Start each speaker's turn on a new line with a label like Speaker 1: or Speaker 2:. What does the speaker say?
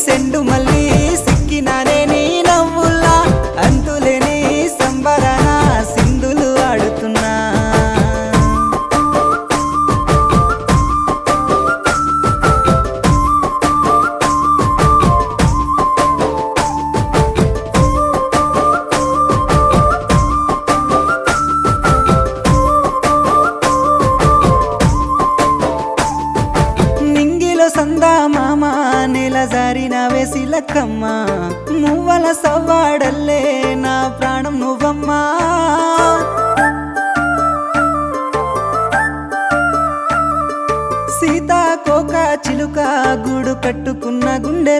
Speaker 1: సెండు మళ్ళీ సిక్కినానే నీ నవ్వుల్లా అంతులేని సంబరాన సింధులు ఆడుతున్నా సందా మామ నెల జారిన వేసిలక్కమ్మ మువ్వల సవ్వాడల్లే నా ప్రాణం నువ్వమ్మా సీతాకోక చిలుక గూడు కట్టుకున్న గుండె